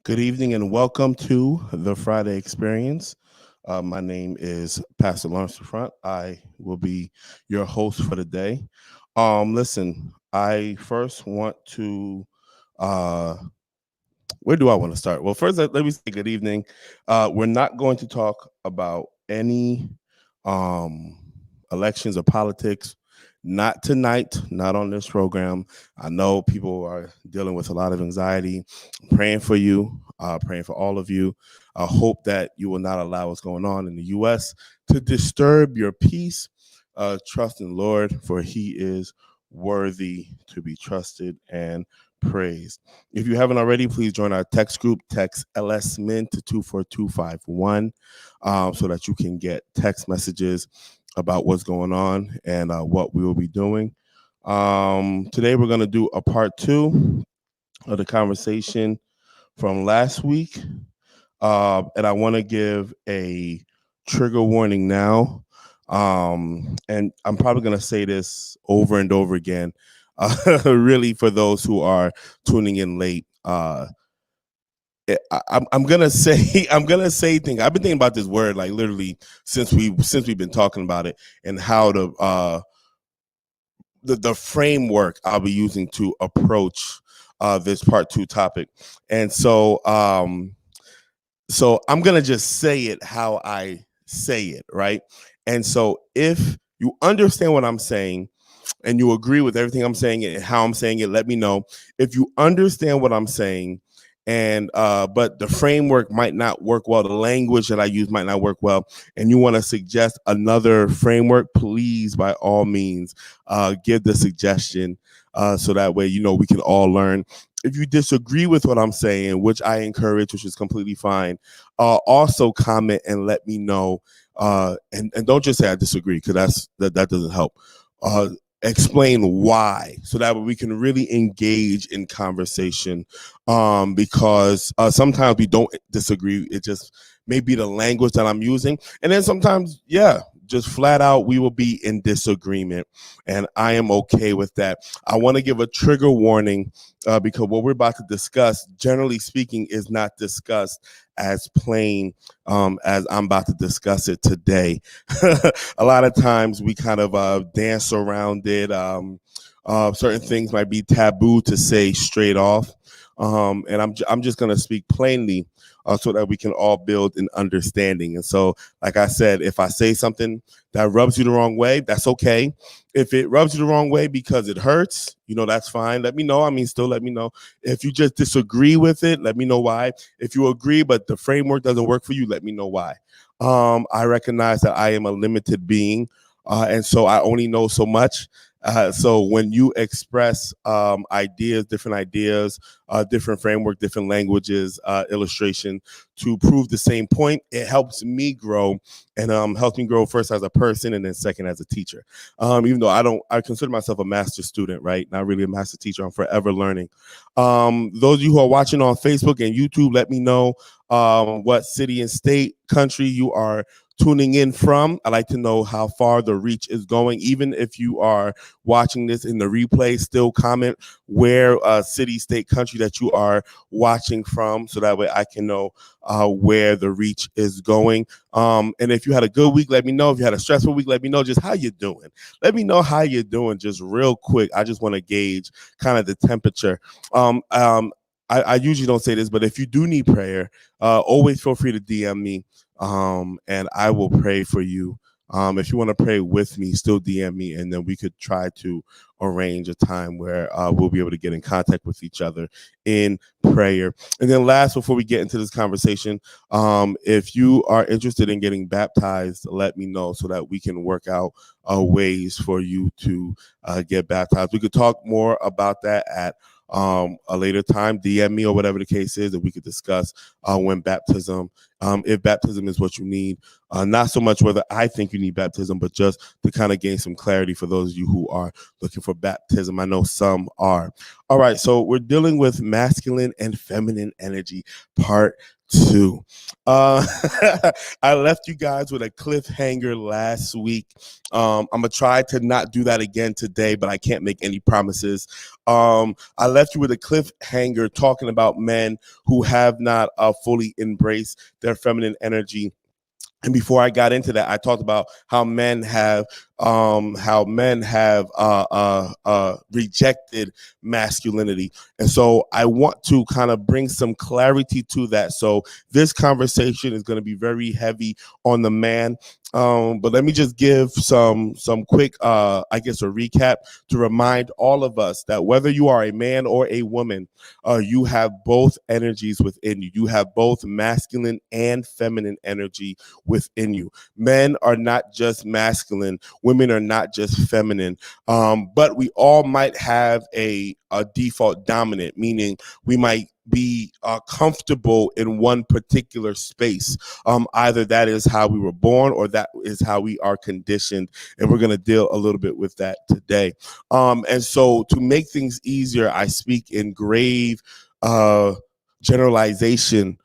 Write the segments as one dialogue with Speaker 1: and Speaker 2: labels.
Speaker 1: Good evening and welcome to the Friday Experience. My name is Pastor Lawrence Front. I will be your host for the day. Listen, I first want to uh, where do I want to start? Well, first, let me say good evening. We're not going to talk about any um, elections or politics. Not tonight, not on this program. I know people are dealing with a lot of anxiety. I'm praying for you, praying for all of you. I hope that you will not allow what's going on in the U.S. to disturb your peace. Trust in the Lord, for He is worthy to be trusted and praised. If you haven't already, please join our text group. Text LSMin to 24251 so that you can get text messages about what's going on and what we will be doing. Today, we're going to do a part two of the conversation from last week. And I want to give a trigger warning now. And I'm probably going to say this over and over again, really, for those who are tuning in late. I'm gonna say I'm gonna say things. I've been thinking about this word like literally since we've been talking about it and how to the framework I'll be using to approach this part two topic. And so I'm gonna just say it how I say it, right? And so if you understand what I'm saying and you agree with everything I'm saying and how I'm saying it, let me know. If you understand what I'm saying and but the framework might not work well, the language that I use might not work well, and you want to suggest another framework, please by all means give the suggestion so that way we can all learn. If you disagree with what I'm saying, which I encourage, which is completely fine, also comment and let me know. And don't just say I disagree, because that doesn't help. Explain why, so that we can really engage in conversation, because sometimes we don't disagree. It just may be the language that I'm using, and then sometimes just flat out we will be in disagreement, and I am okay with that. I want to give a trigger warning, because what we're about to discuss, generally speaking, is not discussed as plain as I'm about to discuss it today. A lot of times we kind of dance around it. Certain things might be taboo to say straight off. And I'm just going to speak plainly so that we can all build an understanding. And so, like I said, if I say something that rubs you the wrong way, that's okay. If it rubs you the wrong way because it hurts, that's fine. Let me know. Still let me know. If you just disagree with it, let me know why. If you agree, but the framework doesn't work for you, let me know why. I recognize that I am a limited being, and so I only know so much. So when you express ideas, different framework, different languages, illustration to prove the same point, it helps me grow, and helps me grow first as a person and then second as a teacher. Even though I consider myself a master student, right? Not really a master teacher. I'm forever learning. Those of you who are watching on Facebook and YouTube, let me know what city and state, country you are tuning in from. I like to know how far the reach is going. Even if you are watching this in the replay, still comment where city, state, country that you are watching from, so that way I can know where the reach is going. And if you had a good week, let me know. If you had a stressful week, let me know just how you're doing. Let me know how you're doing just real quick. I just want to gauge kind of the temperature. I usually don't say this, but if you do need prayer, always feel free to DM me, and I will pray for you. If you want to pray with me, still DM me, and then we could try to arrange a time where we'll be able to get in contact with each other in prayer. And then last, before we get into this conversation, if you are interested in getting baptized, let me know so that we can work out ways for you to get baptized. We could talk more about that at a later time. DM me or whatever the case is, that we could discuss when baptism if baptism is what you need. Not so much whether I think you need baptism, but just to kind of gain some clarity for those of you who are looking for baptism. I know some are. All right, so we're dealing with masculine and feminine energy, part 2. Uh, I left you guys with a cliffhanger last week. I'm gonna try to not do that again today, but I can't make any promises. I left you with a cliffhanger talking about men who have not fully embraced their feminine energy. And before I got into that, I talked about how men have rejected masculinity. And so I want to kind of bring some clarity to that. So this conversation is going to be very heavy on the man. But let me just give some quick, I guess, a recap to remind all of us that whether you are a man or a woman, you have both energies within you. You have both masculine and feminine energy within you. Men are not just masculine. Women are not just feminine. But we all might have a default dominant, meaning we might be comfortable in one particular space. Either that is how we were born or that is how we are conditioned. And we're going to deal a little bit with that today. And so to make things easier, I speak in grave generalization,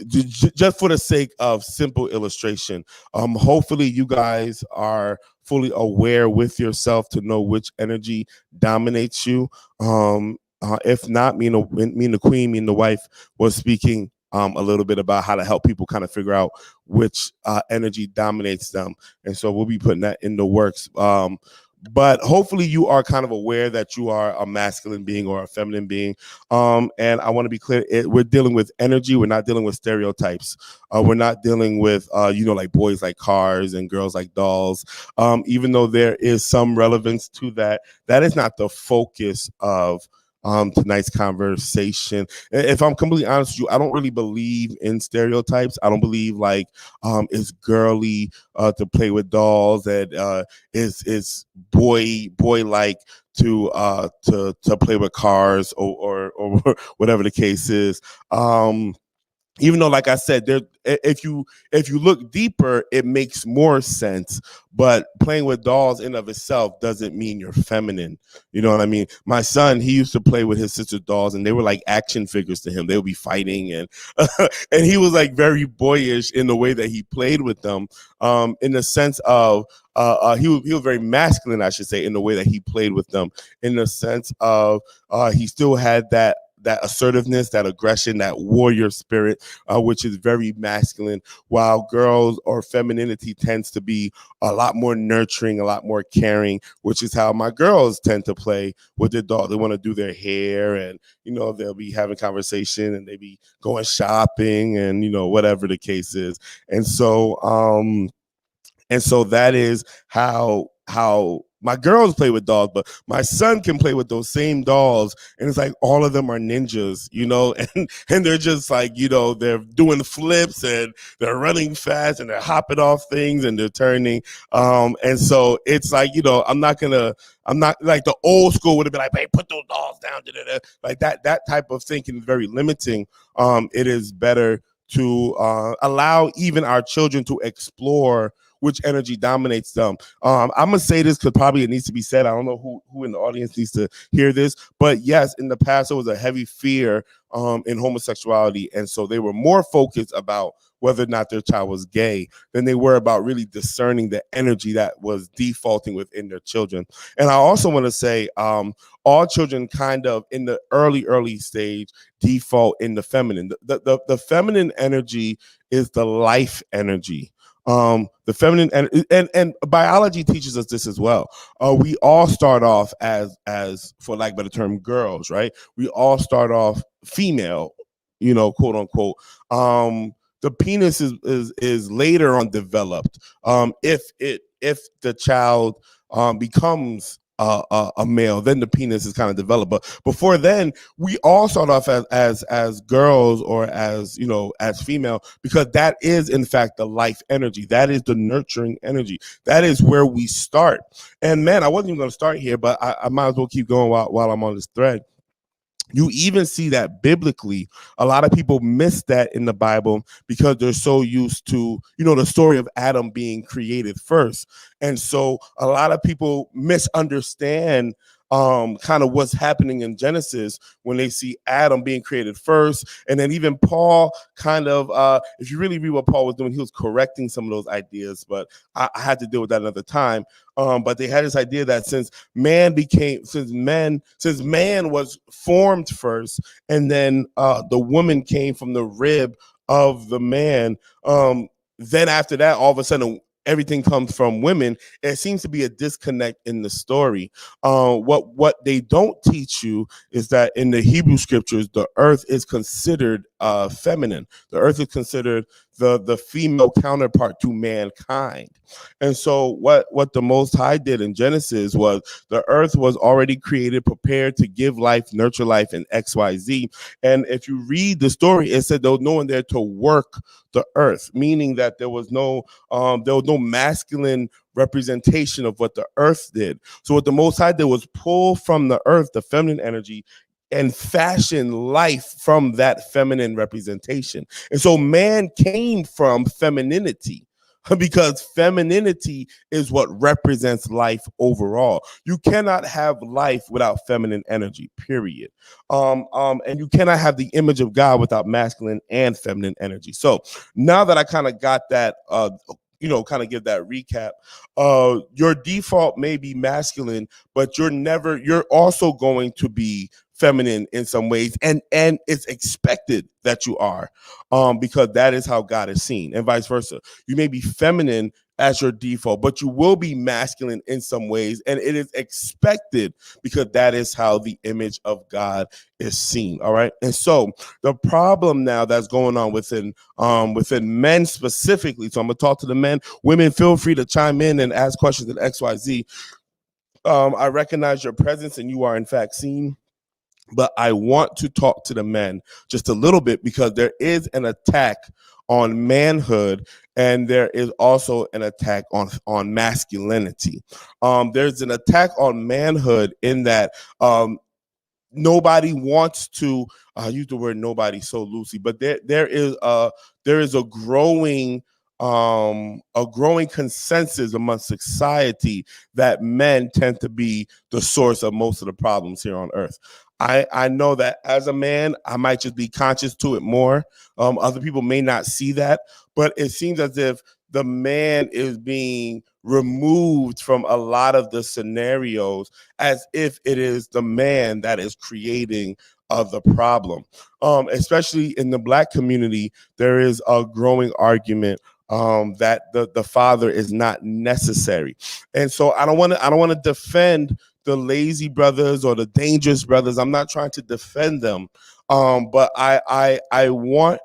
Speaker 1: just for the sake of simple illustration. Hopefully you guys are fully aware with yourself to know which energy dominates you. If not, me and the queen, me and the wife was speaking a little bit about how to help people kind of figure out which energy dominates them. And so we'll be putting that in the works. But hopefully you are kind of aware that you are a masculine being or a feminine being. And I want to be clear, we're dealing with energy. We're not dealing with stereotypes. We're not dealing with, like boys like cars and girls like dolls. Even though there is some relevance to that, that is not the focus of tonight's conversation. If I'm completely honest with you, I don't really believe in stereotypes. I don't believe like it's girly to play with dolls, and is boy like to play with cars or whatever the case is. Even though, like I said, there, if you look deeper, it makes more sense. But playing with dolls in of itself doesn't mean you're feminine. You know what I mean? My son, he used to play with his sister's dolls, and they were like action figures to him. They would be fighting, and and he was like very boyish in the way that he played with them. In the sense of he was very masculine, I should say, in the way that he played with them. In the sense of he still had that assertiveness, that aggression, that warrior spirit, which is very masculine, while girls or femininity tends to be a lot more nurturing, a lot more caring, which is how my girls tend to play with their dog. They want to do their hair, and, they'll be having conversation, and they be going shopping, and, whatever the case is. And so that is how my girls play with dolls, but my son can play with those same dolls, and it's like all of them are ninjas, and they're just like, they're doing flips, and they're running fast, and they're hopping off things, and they're turning. And so it's like, I'm not like the old school would have been like, hey, put those dolls down, like that type of thinking is very limiting. It is better to allow even our children to explore which energy dominates them. I'm gonna say this because probably it needs to be said. I don't know who in the audience needs to hear this, but yes, in the past there was a heavy fear in homosexuality, and so they were more focused about whether or not their child was gay than they were about really discerning the energy that was defaulting within their children. And I also want to say all children kind of in the early stage default in the feminine. The feminine energy is the life energy. The feminine and biology teaches us this as well. We all start off as for lack of a better term, girls, right? We all start off female, quote unquote. The penis is later on developed. If the child becomes a male, then the penis is kind of developed. But before then, we all start off as girls or as female, because that is in fact the life energy. That is the nurturing energy. That is where we start. And man, I wasn't even going to start here, but I might as well keep going while I'm on this thread. You even see that biblically. A lot of people miss that in the Bible because they're so used to, the story of Adam being created first. And so a lot of people misunderstand kind of what's happening in Genesis when they see Adam being created first. And then even Paul kind of, if you really read what Paul was doing, he was correcting some of those ideas, but I had to deal with that another time. But they had this idea that since man was formed first, and then the woman came from the rib of the man, then after that, all of a sudden everything comes from women. It seems to be a disconnect in the story. What they don't teach you is that in the Hebrew scriptures, the earth is considered feminine. The earth is considered the female counterpart to mankind. And so what the Most High did in Genesis was the earth was already created, prepared to give life, nurture life, and XYZ. And if you read the story, it said there was no one there to work the earth, meaning that there was no masculine representation of what the earth did. So what the Most High did was pull from the earth the feminine energy and fashion life from that feminine representation. And so man came from femininity, because femininity is what represents life overall. You cannot have life without feminine energy, period. And you cannot have the image of God without masculine and feminine energy. So now that I kind of got that, kind of give that recap, your default may be masculine, but you're also going to be feminine in some ways, and it's expected that you are, because that is how God is seen, and vice versa. You may be feminine as your default, but you will be masculine in some ways, and it is expected because that is how the image of God is seen. All right. And so the problem now that's going on within men specifically, so I'm gonna talk to the men. Women, feel free to chime in and ask questions at XYZ. I recognize your presence and you are in fact seen, but I want to talk to the men just a little bit because there is an attack on manhood, and there is also an attack on masculinity. There's an attack on manhood in that nobody wants to use the word nobody so loosely, but there is a growing consensus among society that men tend to be the source of most of the problems here on earth. I know that as a man, I might just be conscious to it more. Other people may not see that, but it seems as if the man is being removed from a lot of the scenarios, as if it is the man that is creating the problem. Especially in the Black community, there is a growing argument that the father is not necessary, and so I don't want to defend the lazy brothers or the dangerous brothers. I'm not trying to defend them, but I want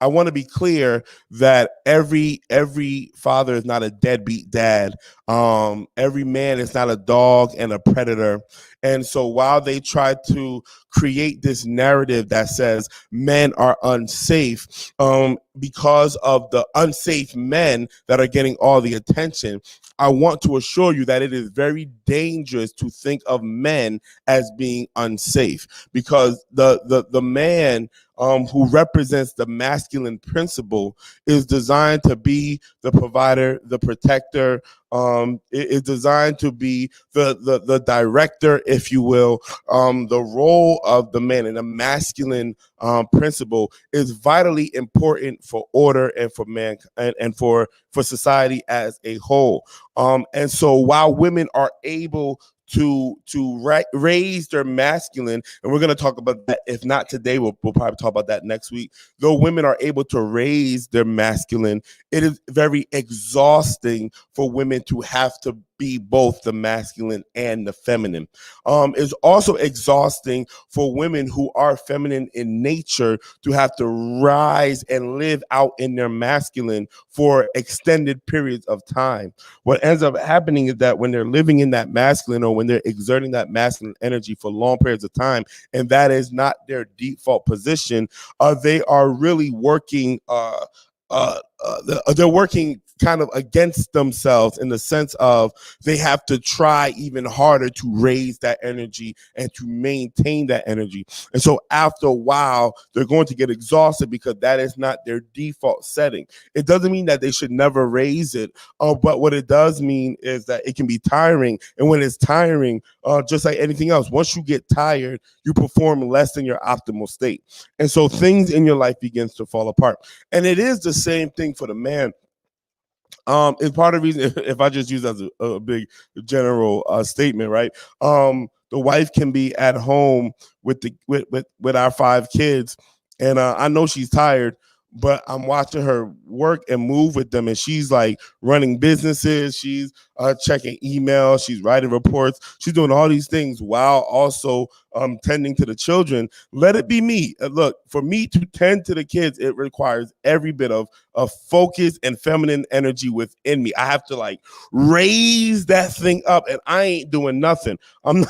Speaker 1: to be clear that every father is not a deadbeat dad. Every man is not a dog and a predator. And so while they try to create this narrative that says men are unsafe, because of the unsafe men that are getting all the attention, I want to assure you that it is very dangerous to think of men as being unsafe, because the man who represents the masculine principle is designed to be the provider, the protector. It is designed to be the director, if you will. The role of the man and the masculine principle is vitally important for order and for man and for society as a whole. And so while women are able to raise their masculine, and we're going to talk about that, if not today, we'll probably talk about that next week. Though women are able to raise their masculine, it is very exhausting for women to have to be both the masculine and the feminine. It's also exhausting for women who are feminine in nature to have to rise and live out in their masculine for extended periods of time. What ends up happening is that when they're living in that masculine, or when they're exerting that masculine energy for long periods of time, and that is not their default position, they are really working. They're working kind of against themselves in the sense of they have to try even harder to raise that energy and to maintain that energy. And so after a while, they're going to get exhausted because that is not their default setting. It doesn't mean that they should never raise it, but what it does mean is that it can be tiring. And when it's tiring, just like anything else, once you get tired, you perform less than your optimal state. And so things in your life begins to fall apart. And it is the same thing for the man. It's part of the reason, if I just use that as a big general statement, right? The wife can be at home with with our 5 kids, and I know she's tired, but I'm watching her work and move with them, and she's like running businesses, she's checking emails, she's writing reports, she's doing all these things while also tending to the children. Let it be me. Look, for me to tend to the kids, it requires every bit of focus and feminine energy within me. I have to like raise that thing up, and I ain't doing nothing. I'm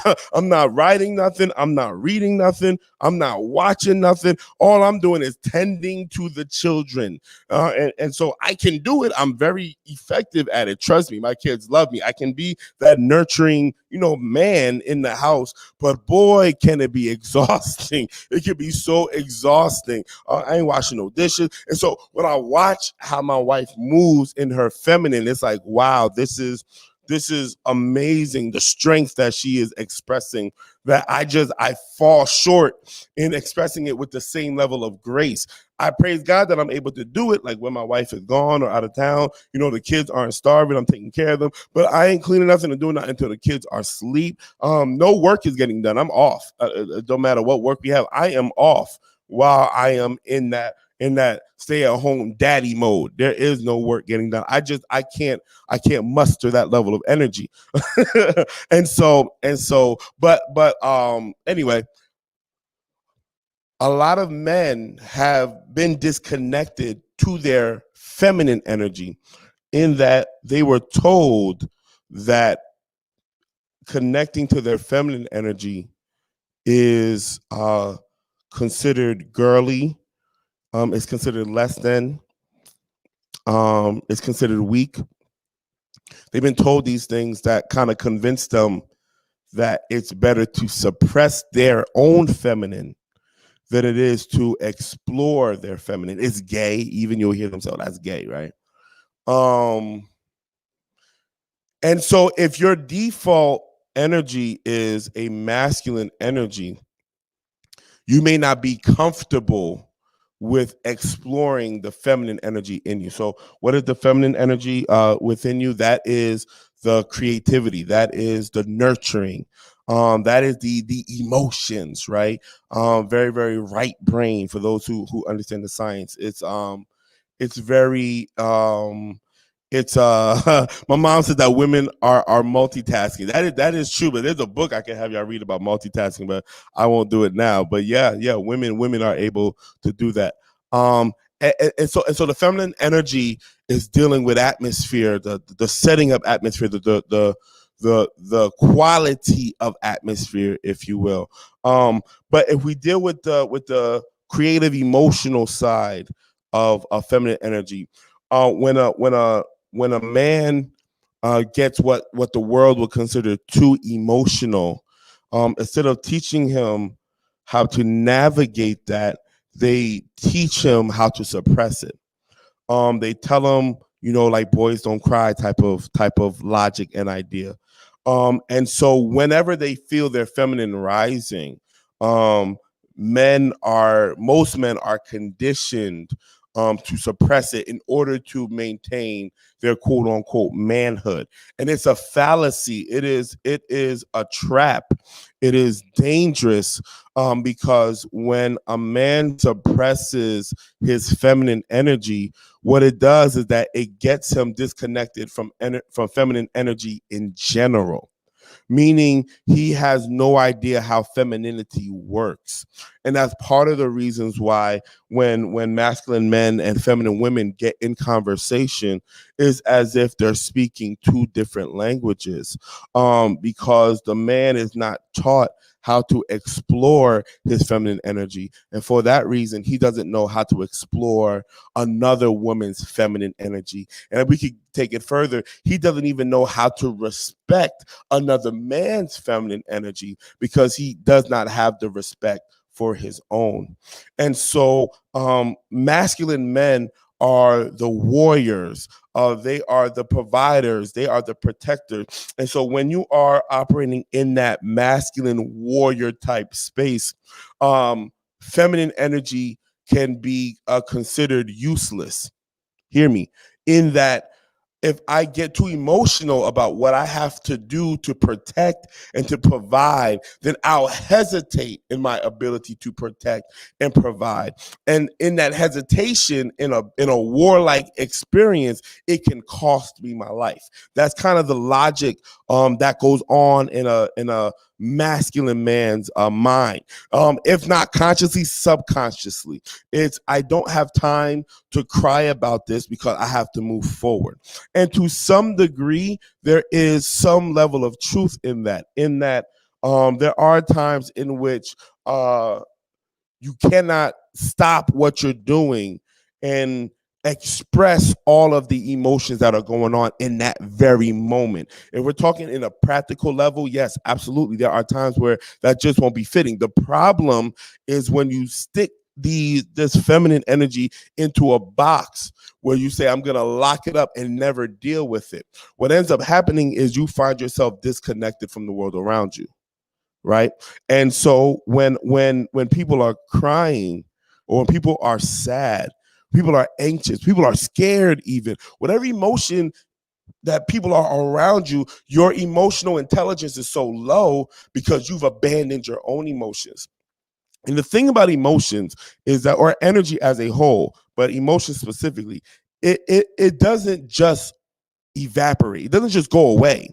Speaker 1: not writing nothing. I'm not reading nothing. I'm not watching nothing. All I'm doing is tending to the children. And so I can do it. I'm very effective at it. Trust me, my kids love me. I can be that nurturing, man in the house, but boy, can it be exhausting. It can be so exhausting. I ain't washing no dishes. And so when I watch how my wife moves in her feminine, it's like, wow, this is amazing, the strength that she is expressing, that I fall short in expressing it with the same level of grace. I praise God that I'm able to do it, like when my wife is gone or out of town. The kids aren't starving, I'm taking care of them, but I ain't cleaning nothing and doing nothing until the kids are asleep. No work is getting done. I'm off. It don't matter what work we have, I am off while I am in that stay-at-home daddy mode. There is no work getting done. I can't muster that level of energy. But anyway, a lot of men have been disconnected to their feminine energy in that they were told that connecting to their feminine energy is considered girly. It's considered less than. It's considered weak. They've been told these things that kind of convince them that it's better to suppress their own feminine than it is to explore their feminine. It's gay. Even you'll hear them say, "Oh, that's gay," right? And so if your default energy is a masculine energy, you may not be comfortable with exploring the feminine energy in you. So what is the feminine energy within you? That is the creativity. That is the nurturing. That is the emotions, right? Very, very right brain for those who understand the science. It's very it's my mom said that women are multitasking. That is true, but there's a book I can have y'all read about multitasking, but I won't do it now. But yeah, women are able to do that. And so the feminine energy is dealing with atmosphere, the setting up atmosphere, the quality of atmosphere, if you will. But if we deal with the creative emotional side of feminine energy, when a man gets what the world would consider too emotional, instead of teaching him how to navigate that, they teach him how to suppress it. They tell him, like boys don't cry type of logic and idea. And so whenever they feel their feminine rising, most men are conditioned to suppress it in order to maintain their quote unquote manhood. And it's a fallacy. It is a trap. It is dangerous because when a man suppresses his feminine energy, what it does is that it gets him disconnected from feminine energy in general, meaning he has no idea how femininity works. And that's part of the reasons why when masculine men and feminine women get in conversation, is as if they're speaking two different languages, because the man is not taught how to explore his feminine energy. And for that reason, he doesn't know how to explore another woman's feminine energy. And we could take it further. He doesn't even know how to respect another man's feminine energy because he does not have the respect for his own. And so masculine men are the warriors, they are the providers, they are the protectors. And so when you are operating in that masculine warrior type space, feminine energy can be considered useless. Hear me. In that, if I get too emotional about what I have to do to protect and to provide, then I'll hesitate in my ability to protect and provide. And in that hesitation, in a warlike experience, it can cost me my life. That's kind of the logic that goes on in a masculine man's mind, if not consciously, subconsciously. It's, I don't have time to cry about this because I have to move forward. And to some degree, there is some level of truth in that. There are times in which you cannot stop what you're doing and express all of the emotions that are going on in that very moment. If we're talking in a practical level, yes, absolutely. There are times where that just won't be fitting. The problem is when you stick this feminine energy into a box where you say, I'm going to lock it up and never deal with it. What ends up happening is you find yourself disconnected from the world around you, right? And so when people are crying, or when people are sad, people are anxious, people are scared, even whatever emotion that people are around you, your emotional intelligence is so low because you've abandoned your own emotions. And the thing about emotions is that, or energy as a whole, but emotions specifically, it doesn't just evaporate, it doesn't just go away.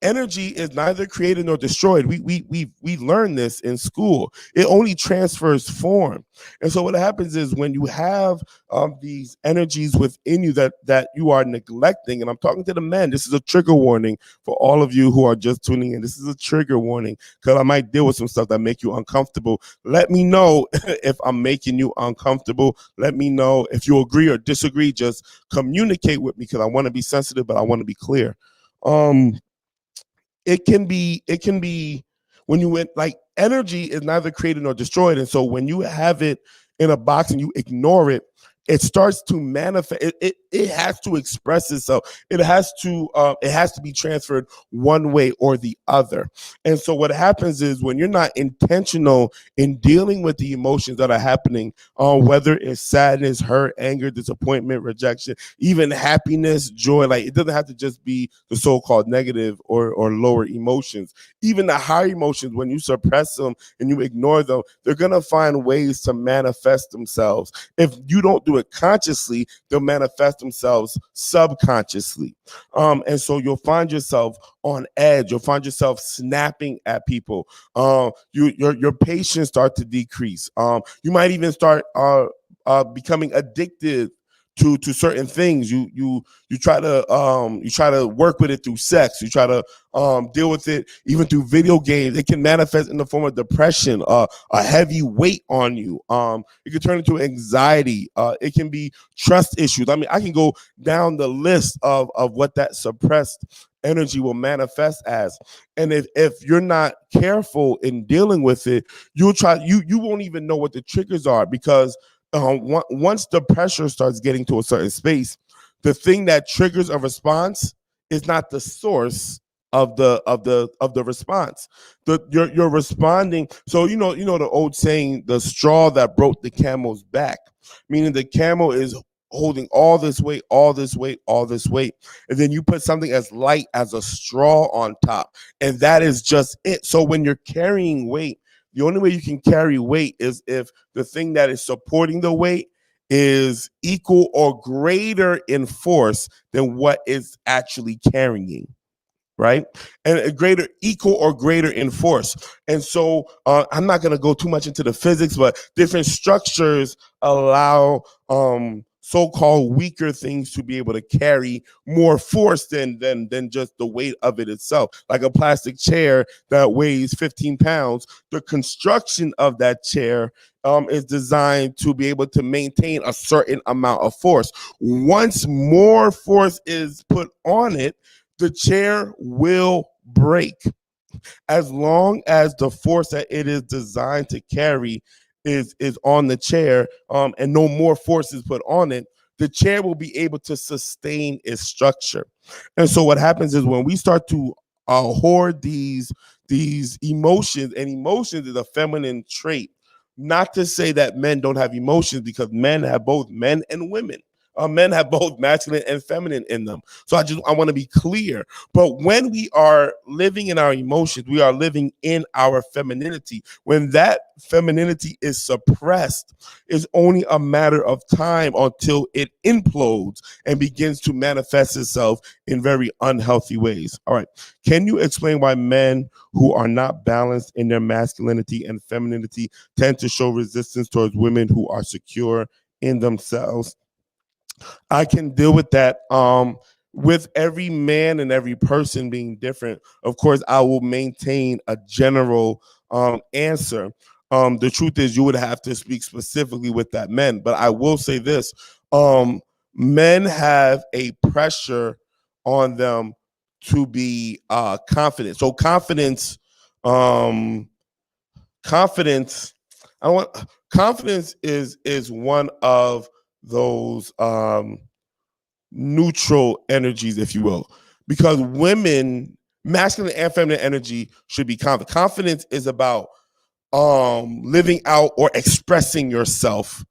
Speaker 1: Energy is neither created nor destroyed. We learned this in school. It only transfers form. And so what happens is when you have these energies within you that you are neglecting, and I'm talking to the men, this is a trigger warning for all of you who are just tuning in. This is a trigger warning because I might deal with some stuff that make you uncomfortable. Let me know if I'm making you uncomfortable. Let me know if you agree or disagree. Just communicate with me because I want to be sensitive, but I want to be clear. It can be when you went, like, energy is neither created nor destroyed. And so when you have it in a box and you ignore it, it starts to manifest. It has to express itself. It has to be transferred one way or the other. And so what happens is when you're not intentional in dealing with the emotions that are happening, whether it's sadness, hurt, anger, disappointment, rejection, even happiness, joy, like, it doesn't have to just be the so-called negative or lower emotions. Even the higher emotions, when you suppress them and you ignore them, they're gonna find ways to manifest themselves. If you don't do it consciously, they'll manifest themselves subconsciously. And so you'll find yourself on edge. You'll find yourself snapping at people. Your patience start to decrease. You might even start becoming addicted to certain things. You try to work with it through sex. You try to deal with it even through video games. It can manifest in the form of depression, a heavy weight on you. It can turn into anxiety. It can be trust issues. I mean, I can go down the list of what that suppressed energy will manifest as. And if you're not careful in dealing with it, you won't even know what the triggers are, because once the pressure starts getting to a certain space, the thing that triggers a response is not the source of the response. You're responding. So you know the old saying, the straw that broke the camel's back, meaning the camel is holding all this weight, all this weight, all this weight, and then you put something as light as a straw on top, and that is just it. So when you're carrying weight, the only way you can carry weight is if the thing that is supporting the weight is equal or greater in force than what is actually carrying. right? And a greater, equal or greater in force. And so I'm not going to go too much into the physics, but different structures allow so-called weaker things to be able to carry more force than just the weight of it itself. Like a plastic chair that weighs 15 pounds, the construction of that chair is designed to be able to maintain a certain amount of force. Once more force is put on it, the chair will break. As long as the force that it is designed to carry is on the chair, and no more force is put on it, the chair will be able to sustain its structure. And so what happens is when we start to hoard these emotions, and emotions is a feminine trait. Not to say that men don't have emotions, because men have both, men and women. Men have both masculine and feminine in them. So I want to be clear. But when we are living in our emotions, we are living in our femininity. When that femininity is suppressed, it's only a matter of time until it implodes and begins to manifest itself in very unhealthy ways. All right. Can you explain why men who are not balanced in their masculinity and femininity tend to show resistance towards women who are secure in themselves? I can deal with that. With every man and every person being different, of course, I will maintain a general answer. The truth is, you would have to speak specifically with that men. But I will say this: men have a pressure on them to be confident. So confidence. I want confidence is one of those neutral energies, if you will, because women, masculine and feminine energy, should be confident. Confidence is about living out or expressing yourself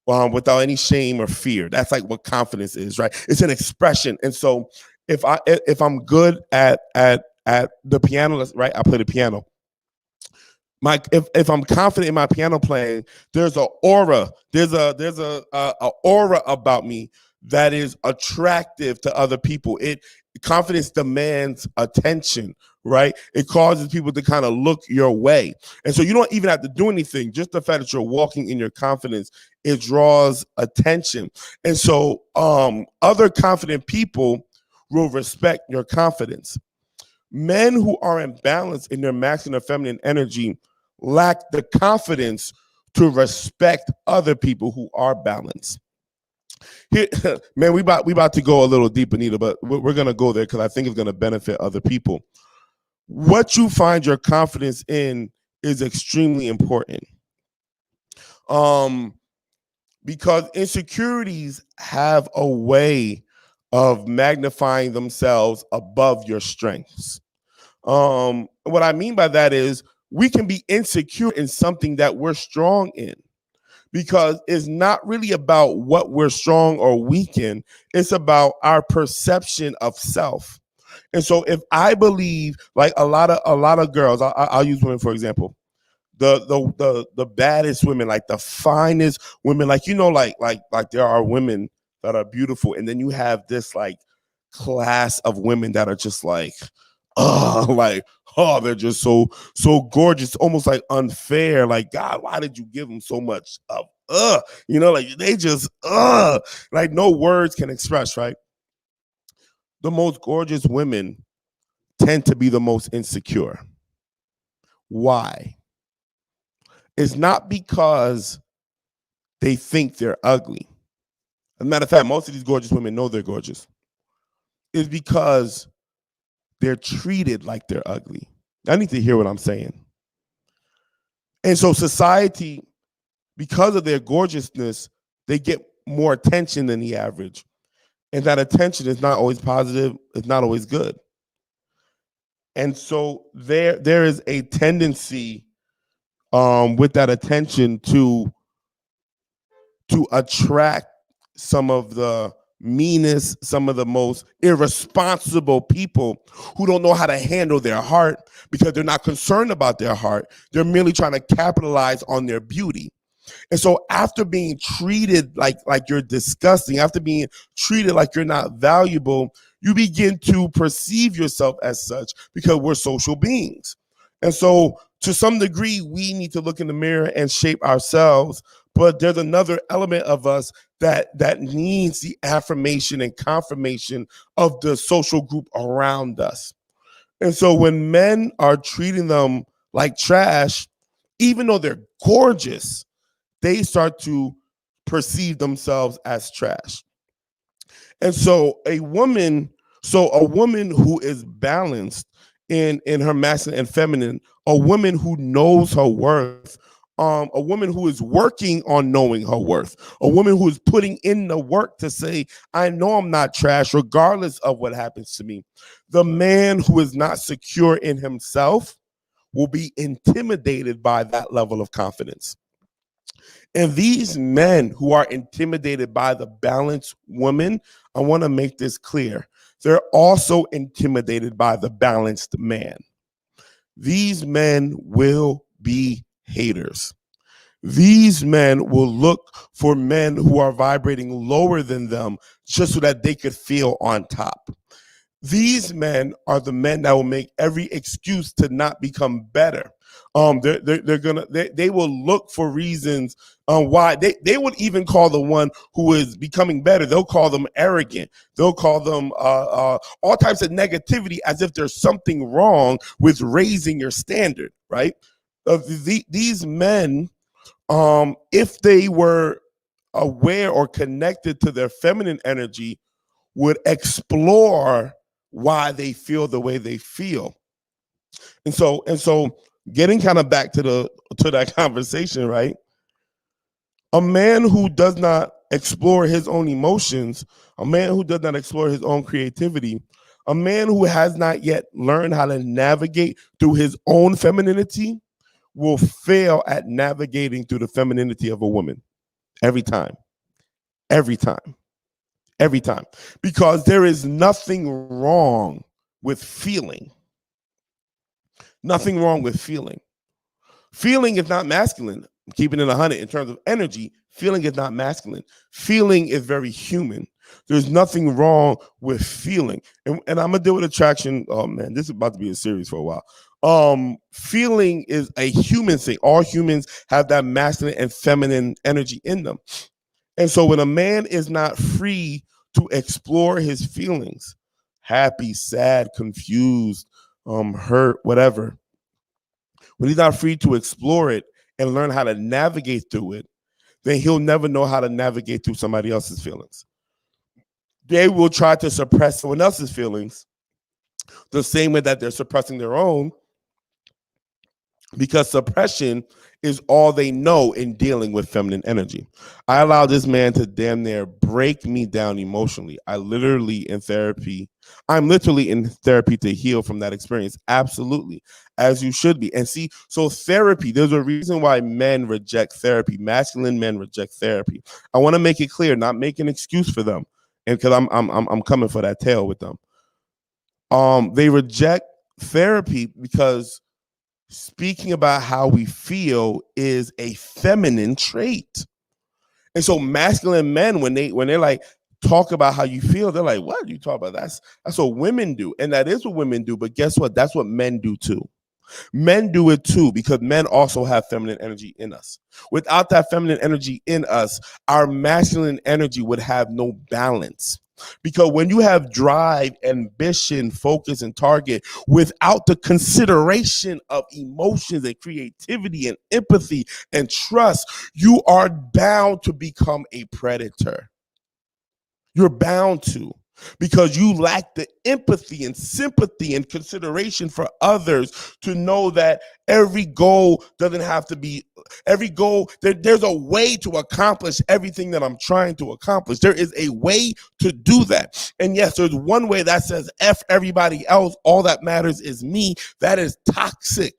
Speaker 1: without any shame or fear. That's like what confidence is, right? It's an expression. And so if I'm good at the piano, right, I play the piano. If I'm confident in my piano playing, there's an aura. There's a aura about me that is attractive to other people. Confidence demands attention, right? It causes people to kind of look your way. And so you don't even have to do anything. Just the fact that you're walking in your confidence, it draws attention. And so other confident people will respect your confidence. Men who are imbalanced in their masculine or feminine energy lack the confidence to respect other people who are balanced. Here, man, we about to go a little deep, Anita, but we're gonna go there because I think it's gonna benefit other people. What you find your confidence in is extremely important. Because insecurities have a way of magnifying themselves above your strengths. What I mean by that is we can be insecure in something that we're strong in, because it's not really about what we're strong or weak in. It's about our perception of self. And so if I believe, like a lot of girls, I'll use women for example, the baddest women, like the finest women, like like there are women that are beautiful, and then you have this like class of women that are just like, they're just so gorgeous, almost like unfair. Like, God, why did you give them so much of like they just like no words can express, right? The most gorgeous women tend to be the most insecure. Why? It's not because they think they're ugly. As a matter of fact, most of these gorgeous women know they're gorgeous. It's because they're treated like they're ugly. I need to hear what I'm saying. And so society, because of their gorgeousness, they get more attention than the average. And that attention is not always positive, it's not always good. And so there is a tendency with that attention to attract some of the meanest, some of the most irresponsible people who don't know how to handle their heart, because they're not concerned about their heart. They're merely trying to capitalize on their beauty. And so after being treated like you're disgusting, after being treated like you're not valuable, you begin to perceive yourself as such because we're social beings. And so to some degree, we need to look in the mirror and shape ourselves. But there's another element of us that needs the affirmation and confirmation of the social group around us. And so when men are treating them like trash, even though they're gorgeous, they start to perceive themselves as trash. And so a woman who is balanced in her masculine and feminine, a woman who knows her worth, a woman who is working on knowing her worth, a woman who is putting in the work to say, I know I'm not trash, regardless of what happens to me. The man who is not secure in himself will be intimidated by that level of confidence. And these men who are intimidated by the balanced woman, I want to make this clear. They're also intimidated by the balanced man. These men will be haters. These men will look for men who are vibrating lower than them just so that they could feel on top. These men are the men that will make every excuse to not become better. They will look for reasons why they would even call the one who is becoming better. They'll call them arrogant. They'll call them all types of negativity, as if there's something wrong with raising your standard. Right? These men, if they were aware or connected to their feminine energy, would explore why they feel the way they feel. And so getting kind of back to that conversation, right? A man who does not explore his own emotions, a man who does not explore his own creativity, a man who has not yet learned how to navigate through his own femininity will fail at navigating through the femininity of a woman every time. Every time. Every time. Because there is nothing wrong with feeling. Nothing wrong with feeling. Feeling is not masculine. Keeping it 100 in terms of energy, feeling is not masculine. Feeling is very human. There's nothing wrong with feeling. And I'm going to deal with attraction. Oh, man, this is about to be a series for a while. Feeling is a human thing. All humans have that masculine and feminine energy in them. And so when a man is not free to explore his feelings, happy, sad, confused, hurt, whatever, when he's not free to explore it and learn how to navigate through it, then he'll never know how to navigate through somebody else's feelings. They will try to suppress someone else's feelings the same way that they're suppressing their own, because suppression is all they know in dealing with feminine energy. I allowed this man to damn near break me down emotionally. I'm literally in therapy to heal from that experience. Absolutely. As you should be. And see, so therapy, there's a reason why men reject therapy. Masculine men reject therapy. I want to make it clear, not make an excuse for them. And because I'm coming for that tail with them. They reject therapy because speaking about how we feel is a feminine trait. And so masculine men, when they're like, talk about how you feel, they're like, what are you talking about? That's what women do. And that is what women do. But guess what? That's what men do too. Men do it too, because men also have feminine energy in us. Without that feminine energy in us, our masculine energy would have no balance. Because when you have drive, ambition, focus, and target without the consideration of emotions and creativity and empathy and trust, you are bound to become a predator. You're bound to, because you lack the empathy and sympathy and consideration for others to know that every goal doesn't have to be every goal. There's a way to accomplish everything that I'm trying to accomplish. There is a way to do that. And yes, there's one way that says F everybody else. All that matters is me. That is toxic.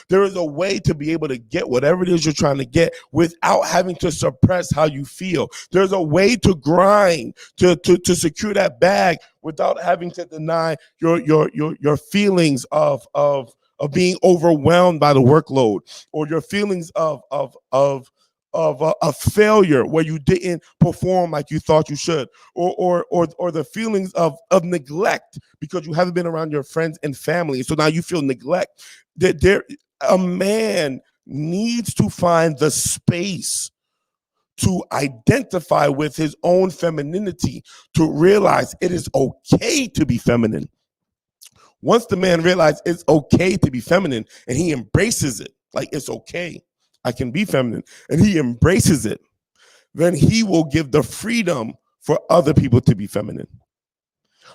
Speaker 1: There is a way to be able to get whatever it is you're trying to get without having to suppress how you feel. There's a way to grind to secure that bag without having to deny your feelings of being overwhelmed by the workload, or your feelings of a failure where you didn't perform like you thought you should, or the feelings of neglect because you haven't been around your friends and family, so now you feel neglect. That there, a man needs to find the space to identify with his own femininity, to realize it is okay to be feminine. Once the man realizes it's okay to be feminine and he embraces it, like it's okay, I can be feminine, and he embraces it, then he will give the freedom for other people to be feminine.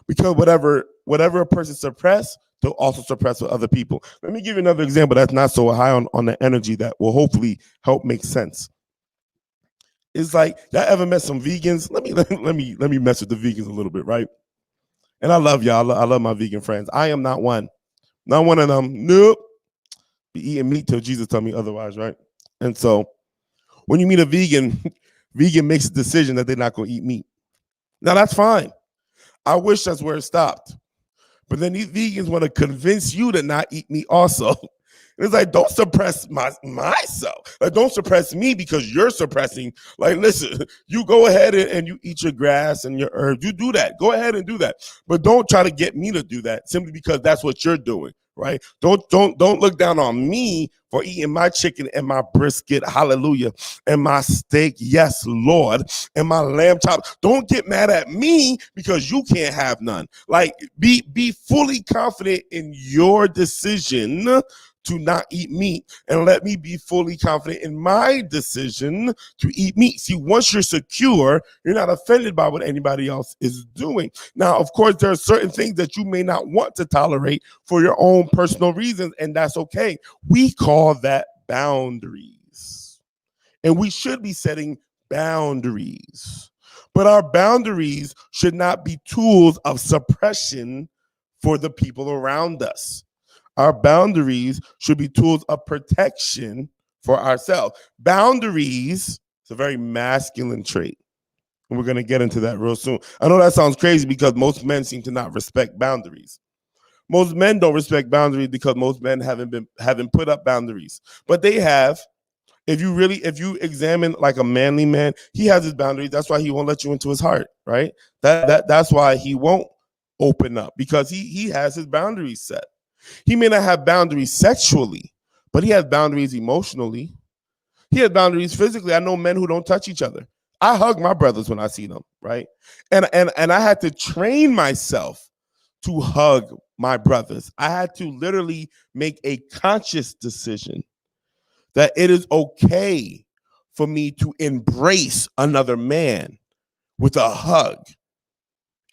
Speaker 1: Because whatever a person suppress, they'll also suppress with other people. Let me give you another example that's not so high on the energy that will hopefully help make sense. It's like, y'all ever met some vegans? Let me mess with the vegans a little bit, right? And I love y'all. I love my vegan friends. I am not one. Not one of them. Nope. Be eating meat till Jesus tell me otherwise, right? And so when you meet a vegan, vegan makes a decision that they're not going to eat meat. Now that's fine. I wish that's where it stopped. But then these vegans want to convince you to not eat meat also. It's like, don't suppress myself. Like, don't suppress me because you're suppressing. Like, listen, you go ahead and you eat your grass and your herbs. You do that. Go ahead and do that. But don't try to get me to do that simply because that's what you're doing, right? Don't look down on me for eating my chicken and my brisket, hallelujah, and my steak, yes, Lord, and my lamb chops. Don't get mad at me because you can't have none. Like, be fully confident in your decision to not eat meat, and let me be fully confident in my decision to eat meat. See, once you're secure, you're not offended by what anybody else is doing. Now, of course, there are certain things that you may not want to tolerate for your own personal reasons, and that's okay. We call that boundaries. And we should be setting boundaries. But our boundaries should not be tools of suppression for the people around us. Our boundaries should be tools of protection for ourselves. Boundaries, it's a very masculine trait. And we're going to get into that real soon. I know that sounds crazy because most men seem to not respect boundaries. Most men don't respect boundaries because most men haven't put up boundaries. But they have. If you examine like a manly man, he has his boundaries. That's why he won't let you into his heart, right? That's why he won't open up, because he has his boundaries set. He may not have boundaries sexually, but he has boundaries emotionally. He has boundaries physically. I know men who don't touch each other. I hug my brothers when I see them, right? And I had to train myself to hug my brothers. I had to literally make a conscious decision that it is okay for me to embrace another man with a hug.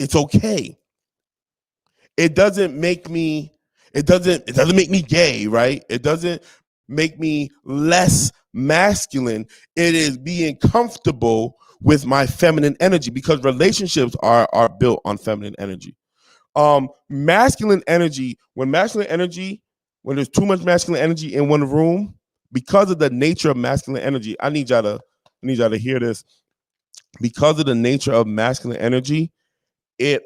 Speaker 1: It's okay. It doesn't make me gay, right? It doesn't make me less masculine. It is being comfortable with my feminine energy, because relationships are built on feminine energy. Masculine energy, when there's too much masculine energy in one room, because of the nature of masculine energy, I need y'all to hear this. Because of the nature of masculine energy, it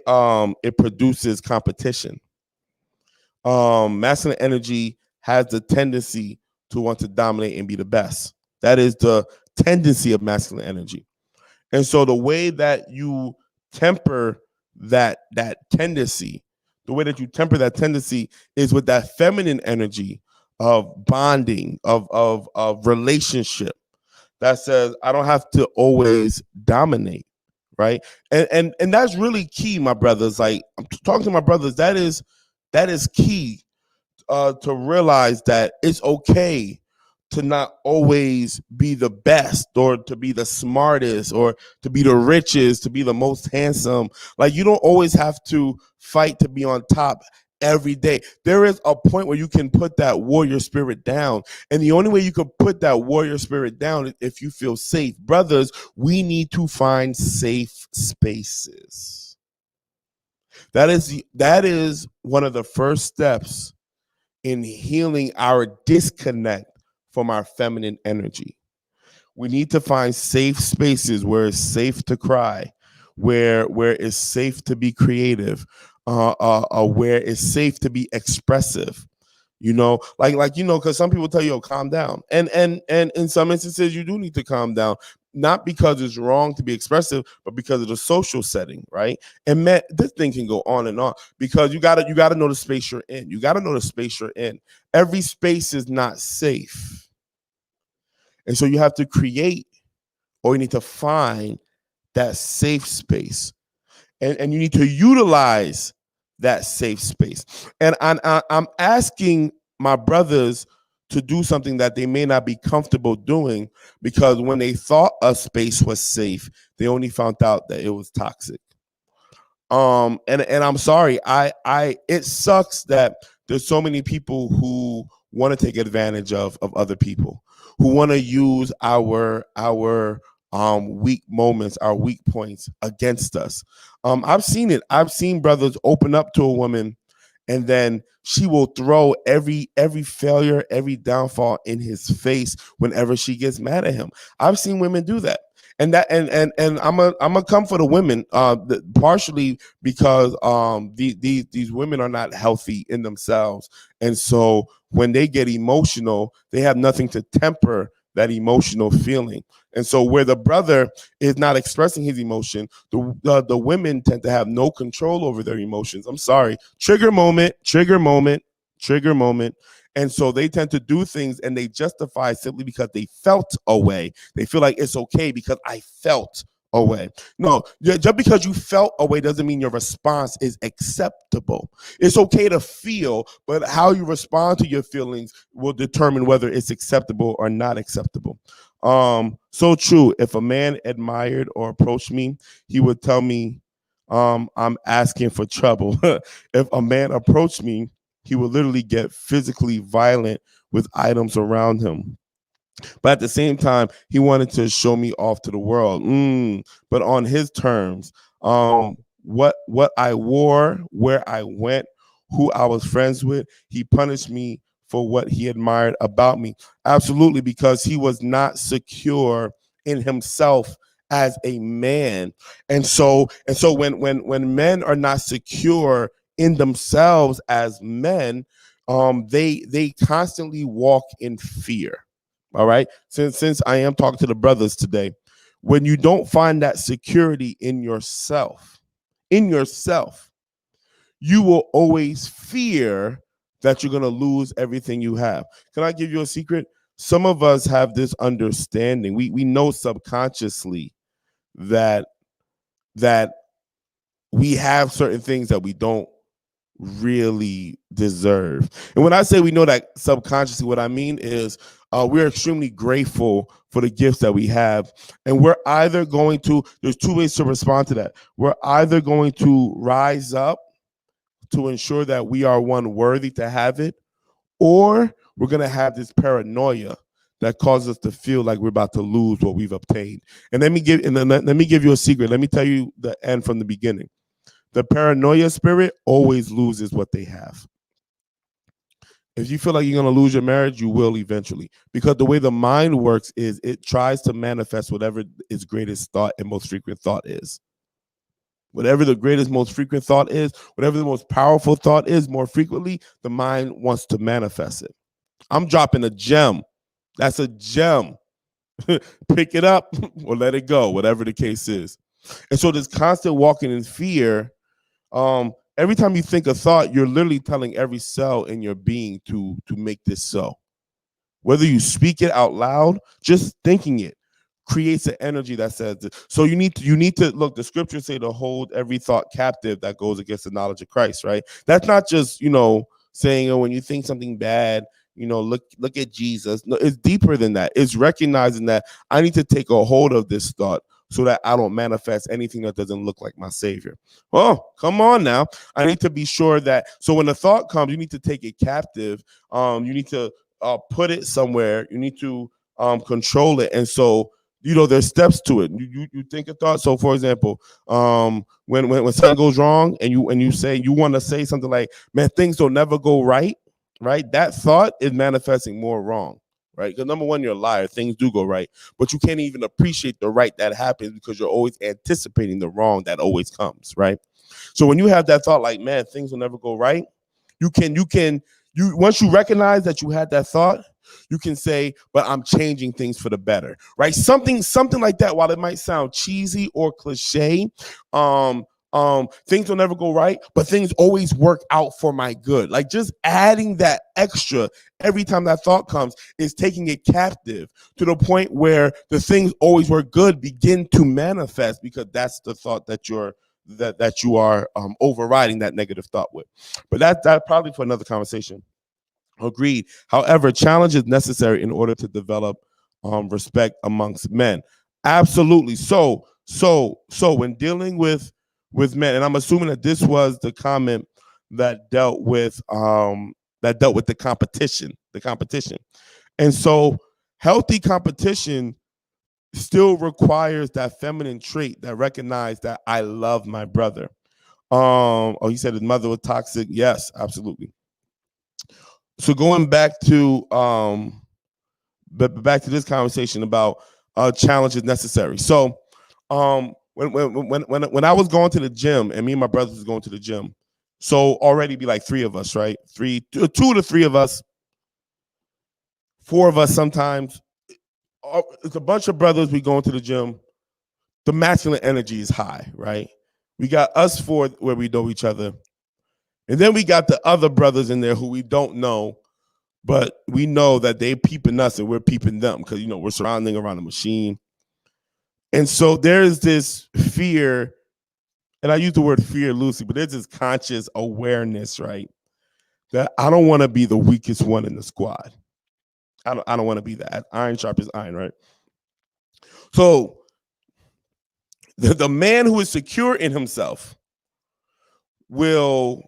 Speaker 1: produces competition. Masculine energy has the tendency to want to dominate and be the best. That is the tendency of masculine energy. And so the way that you temper that tendency, is with that feminine energy of bonding, of relationship, that says I don't have to always dominate, right? And that's really key, my brothers. Like, I'm talking to my brothers. That is key, to realize that it's okay to not always be the best, or to be the smartest, or to be the richest, to be the most handsome. Like, you don't always have to fight to be on top every day. There is a point where you can put that warrior spirit down. And the only way you can put that warrior spirit down is if you feel safe. Brothers, we need to find safe spaces. That is one of the first steps in healing our disconnect from our feminine energy. We need to find safe spaces where it's safe to cry, where it's safe to be creative, where it's safe to be expressive. because some people tell you, oh, calm down. And in some instances you do need to calm down, not because it's wrong to be expressive, but because of the social setting, right? And man, this thing can go on and on, because you gotta know the space you're in. You gotta know the space you're in. Every space is not safe. And so you have to create, or you need to find that safe space. And you need to utilize that safe space. And I'm asking my brothers to do something that they may not be comfortable doing, because when they thought a space was safe, they only found out that it was toxic. And I'm sorry, I it sucks that there's so many people who want to take advantage of other people, who want to use our weak moments, our weak points against us. I've seen it. I've seen brothers open up to a woman, and then she will throw every failure, every downfall in his face whenever she gets mad at him. I've seen women do that. And that and I'm gonna come for the women, partially because these women are not healthy in themselves, and so when they get emotional, they have nothing to temper that emotional feeling. And so where the brother is not expressing his emotion, the women tend to have no control over their emotions. I'm sorry. Trigger moment, trigger moment, trigger moment. And so they tend to do things, and they justify simply because they felt a way. They feel like it's okay because I felt a way. No, just because you felt a way doesn't mean your response is acceptable. It's okay to feel, but how you respond to your feelings will determine whether it's acceptable or not acceptable. So true. If a man admired or approached me, he would tell me, I'm asking for trouble. If a man approached me, he would literally get physically violent with items around him. But at the same time, he wanted to show me off to the world, but on his terms. What I wore, where I went, who I was friends with, he punished me for what he admired about me. Absolutely, because he was not secure in himself as a man. And so when men are not secure in themselves as men, they constantly walk in fear. All right. Since I am talking to the brothers today, when you don't find that security in yourself, you will always fear that you're going to lose everything you have. Can I give you a secret? Some of us have this understanding. We know subconsciously that that we have certain things that we don't really deserve. And when I say we know that subconsciously, what I mean is we're extremely grateful for the gifts that we have. And we're either going to, there's two ways to respond to that. We're either going to rise up to ensure that we are one worthy to have it, or we're going to have this paranoia that causes us to feel like we're about to lose what we've obtained. And let me give you a secret. Let me tell you the end from the beginning. The paranoia spirit always loses what they have. If you feel like you're going to lose your marriage, you will eventually. Because the way the mind works is it tries to manifest whatever its greatest thought and most frequent thought is. Whatever the greatest, most frequent thought is, whatever the most powerful thought is, more frequently, the mind wants to manifest it. I'm dropping a gem. That's a gem. Pick it up or let it go, whatever the case is. And so this constant walking in fear, every time you think a thought, you're literally telling every cell in your being to make this so. Whether you speak it out loud, just thinking it creates an energy that says this. So you need to look. The scriptures say to hold every thought captive that goes against the knowledge of Christ. Right? That's not just saying, oh, when you think something bad, look at Jesus. No, it's deeper than that. It's recognizing that I need to take a hold of this thought so that I don't manifest anything that doesn't look like my Savior. Oh, come on now. I need to be sure that, so when the thought comes, you need to take it captive. You need to put it somewhere. You need to control it. And so, there's steps to it. You think a thought. So, for example, when something goes wrong and you say, you want to say something like, man, things don't never go right, right? That thought is manifesting more wrong, right? Because number one, you're a liar. Things do go right, but you can't even appreciate the right that happens because you're always anticipating the wrong that always comes, right? So when you have that thought like, man, things will never go right, you can You once you recognize that you had that thought, you can say, but I'm changing things for the better, right? Something like that. While it might sound cheesy or cliche, um things will never go right, but things always work out for my good. Like just adding that extra every time that thought comes is taking it captive to the point where the things always work good begin to manifest, because that's the thought that you are overriding that negative thought with. But that probably for another conversation. Agreed. However, challenge is necessary in order to develop respect amongst men. Absolutely. So when dealing with men, and I'm assuming that this was the comment that dealt with the competition. And so healthy competition still requires that feminine trait that recognize that I love my brother. Oh, he said his mother was toxic. Yes, absolutely. So going back to back to this conversation about challenge is necessary. So when I was going to the gym, and me and my brothers was going to the gym, so already be like three of us, right? Two to three of us, four of us sometimes. It's a bunch of brothers. We going to the gym. The masculine energy is high, right? We got us four where we know each other, and then we got the other brothers in there who we don't know, but we know that they peeping us and we're peeping them because we're surrounding around the machine. And so there's this fear, and I use the word fear loosely, but there's this conscious awareness, right? That I don't want to be the weakest one in the squad. I don't want to be that. Iron sharpens iron, right? So the man who is secure in himself will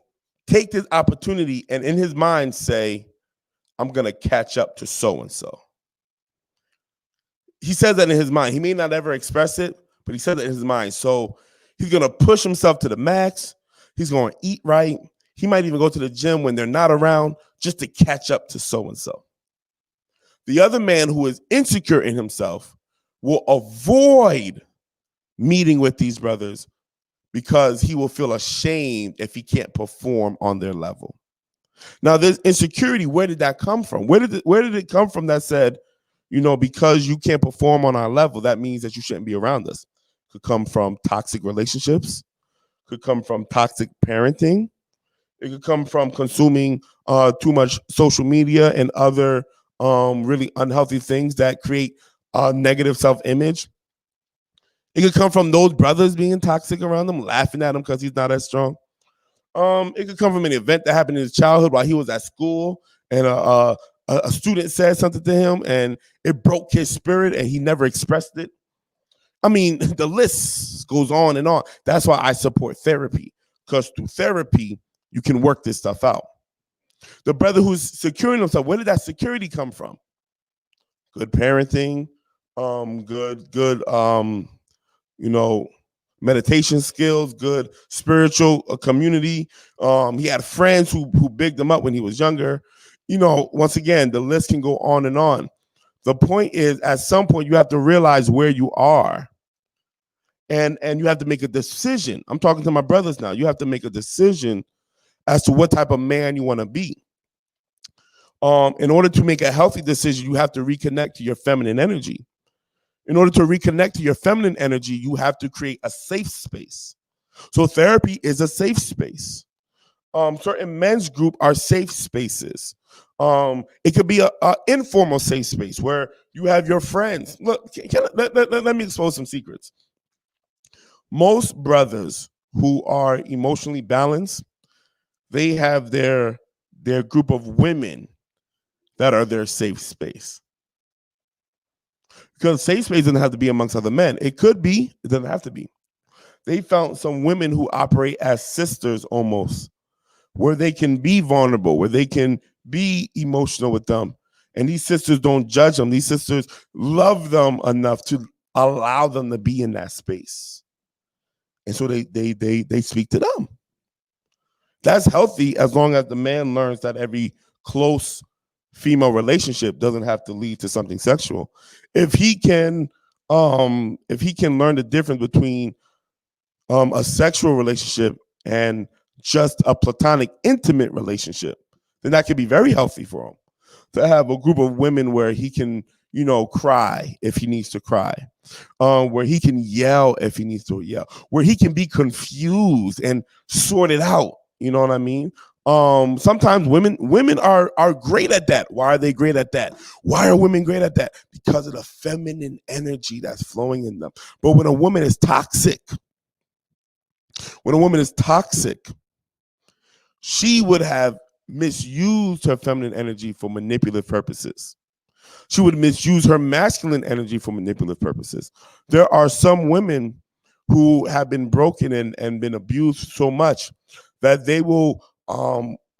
Speaker 1: take this opportunity and in his mind say, I'm going to catch up to so-and-so. He says that in his mind. He may not ever express it, but he says that in his mind. So he's going to push himself to the max. He's going to eat right. He might even go to the gym when they're not around just to catch up to so-and-so. The other man who is insecure in himself will avoid meeting with these brothers because he will feel ashamed if he can't perform on their level. Now, this insecurity, where did that come from? Where did it come from that said, because you can't perform on our level, that means that you shouldn't be around us? Could come from toxic relationships, could come from toxic parenting. It could come from consuming too much social media and other really unhealthy things that create negative self-image. It could come from those brothers being toxic around him, laughing at him because he's not as strong. It could come from an event that happened in his childhood while he was at school, and a student said something to him, and it broke his spirit, and he never expressed it. I mean, the list goes on and on. That's why I support therapy, because through therapy, you can work this stuff out. The brother who's securing himself, where did that security come from? Good parenting, good meditation skills, good spiritual community. He had friends who bigged him up when he was younger. Once again, the list can go on and on. The point is, at some point, you have to realize where you are. And you have to make a decision. I'm talking to my brothers now. You have to make a decision as to what type of man you want to be. In order to make a healthy decision, you have to reconnect to your feminine energy. In order to reconnect to your feminine energy, you have to create a safe space. So therapy is a safe space. Certain men's group are safe spaces. It could be an informal safe space where you have your friends. Look, let me expose some secrets. Most brothers who are emotionally balanced, they have their group of women that are their safe space. Because safe space doesn't have to be amongst other men. It could be, it doesn't have to be. They found some women who operate as sisters almost, where they can be vulnerable, where they can be emotional with them. And these sisters don't judge them. These sisters love them enough to allow them to be in that space. And so they speak to them. That's healthy as long as the man learns that every close female relationship doesn't have to lead to something sexual. If he can learn the difference between a sexual relationship and just a platonic intimate relationship, then that could be very healthy for him. To have a group of women where he can, cry if he needs to cry, where he can yell if he needs to yell, where he can be confused and sort it out. You know what I mean? Sometimes women are great at that. Why are they great at that? Why are women great at that? Because of the feminine energy that's flowing in them. But when a woman is toxic, she would have misused her feminine energy for manipulative purposes. She would misuse her masculine energy for manipulative purposes. There are some women who have been broken and been abused so much that they will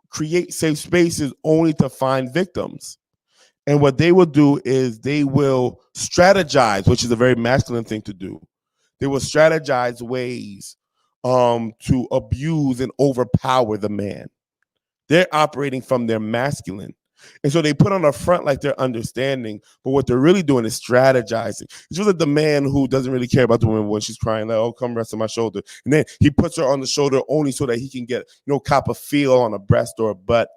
Speaker 1: create safe spaces only to find victims. And what they will do is they will strategize, which is a very masculine thing to do. They will strategize ways to abuse and overpower the man. They're operating from their masculine. And so they put on a front like they're understanding, but what they're really doing is strategizing. It's just like the man who doesn't really care about the woman when she's crying, like, oh, come rest on my shoulder. And then he puts her on the shoulder only so that he can get, cop a feel on a breast or a butt.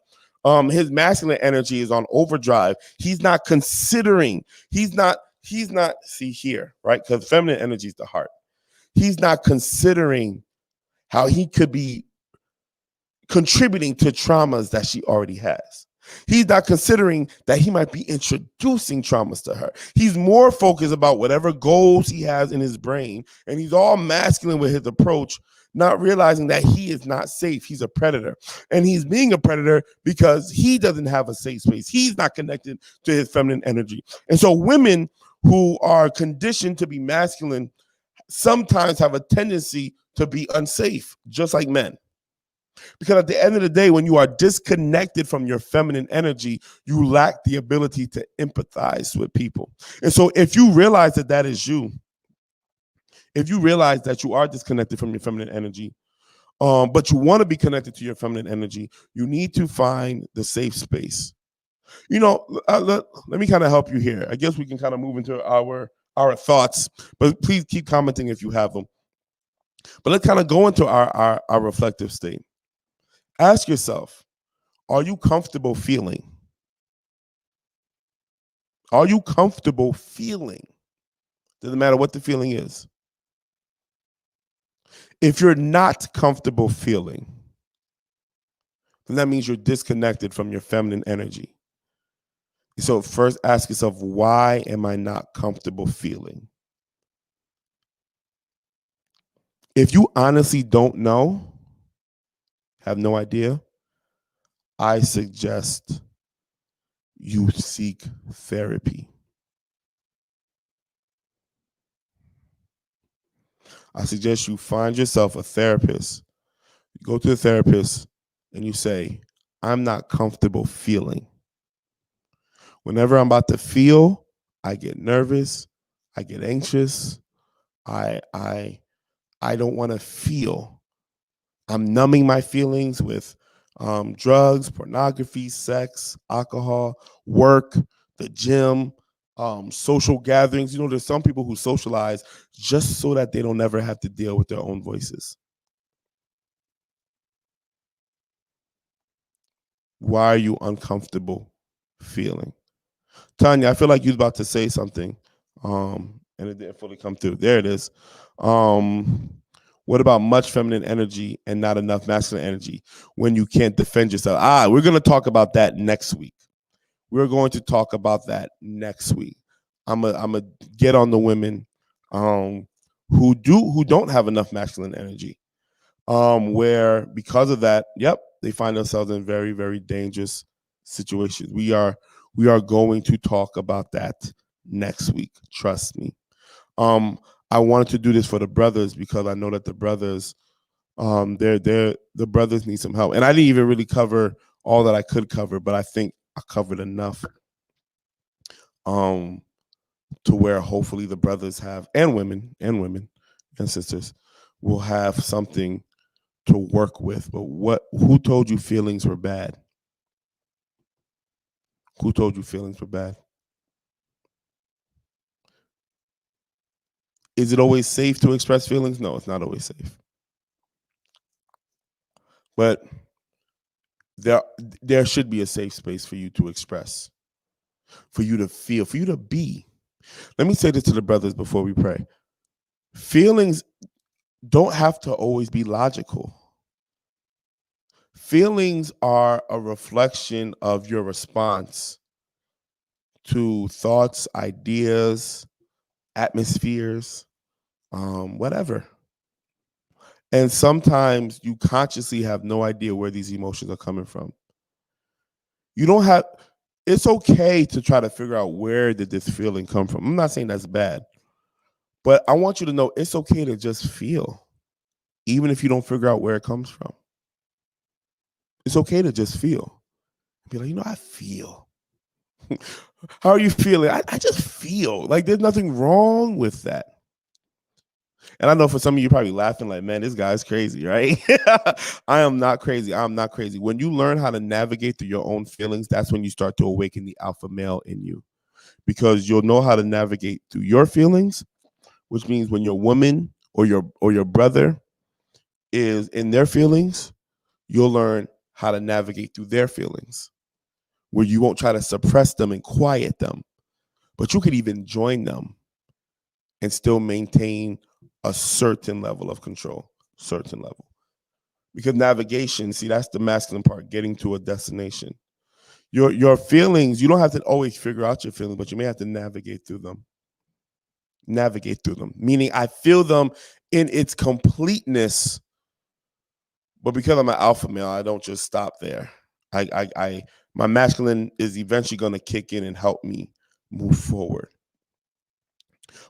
Speaker 1: His masculine energy is on overdrive. He's not considering, see here, right? Because feminine energy is the heart. He's not considering how he could be contributing to traumas that she already has. He's not considering that he might be introducing traumas to her. He's more focused about whatever goals he has in his brain, and he's all masculine with his approach, not realizing that he is not safe. He's a predator, and he's being a predator because he doesn't have a safe space. He's not connected to his feminine energy. And so women who are conditioned to be masculine sometimes have a tendency to be unsafe, just like men. Because at the end of the day, when you are disconnected from your feminine energy, you lack the ability to empathize with people. And so if you realize that that is you, if you realize that you are disconnected from your feminine energy, but you want to be connected to your feminine energy, you need to find the safe space. Let me kind of help you here. I guess we can kind of move into our thoughts, but please keep commenting if you have them. But let's kind of go into our reflective state. Ask yourself, are you comfortable feeling? Are you comfortable feeling? Doesn't matter what the feeling is. If you're not comfortable feeling, then that means you're disconnected from your feminine energy. So first ask yourself, why am I not comfortable feeling? If you honestly don't know, have no idea, I suggest you seek therapy. I suggest you find yourself a therapist. You go to a therapist and you say, I'm not comfortable feeling. Whenever I'm about to feel, I get nervous, I get anxious, I don't want to feel. I'm numbing my feelings with drugs, pornography, sex, alcohol, work, the gym, social gatherings. There's some people who socialize just so that they don't ever have to deal with their own voices. Why are you uncomfortable feeling? Tanya, I feel like you're about to say something, and it didn't fully come through. There it is. What about much feminine energy and not enough masculine energy when you can't defend yourself? We're going to talk about that next week. We're going to talk about that next week. I'm a get on the women who don't have enough masculine energy, where because of that, they find themselves in very, very dangerous situations. We are going to talk about that next week. Trust me. I wanted to do this for the brothers because I know that the brothers, the brothers need some help. And I didn't even really cover all that I could cover, but I think I covered enough to where hopefully the brothers have, and women and sisters will have something to work with. But who told you feelings were bad? Who told you feelings were bad? Is it always safe to express feelings? No, it's not always safe. But there there should be a safe space for you to express, for you to feel, for you to be. Let me say this to the brothers before we pray. Feelings don't have to always be logical. Feelings are a reflection of your response to thoughts, ideas, atmospheres, whatever. And sometimes you consciously have no idea where these emotions are coming from. You don't have, it's okay to try to figure out where did this feeling come from. I'm not saying that's bad, but I want you to know it's okay to just feel, even if you don't figure out where it comes from. It's okay to just feel. Be like, I feel. How are you feeling? I just feel like there's nothing wrong with that. And I know for some of you probably laughing like, man, this guy's crazy, right? I am not crazy. I'm not crazy. When you learn how to navigate through your own feelings, that's when you start to awaken the alpha male in you, because you'll know how to navigate through your feelings, which means when your woman or your brother is in their feelings, you'll learn how to navigate through their feelings, where you won't try to suppress them and quiet them, but you could even join them and still maintain a certain level of control, certain level. Because navigation, see, that's the masculine part, getting to a destination. Your feelings, you don't have to always figure out your feelings, but you may have to navigate through them. Navigate through them, meaning I feel them in its completeness, but because I'm an alpha male, I don't just stop there. My masculine is eventually going to kick in and help me move forward,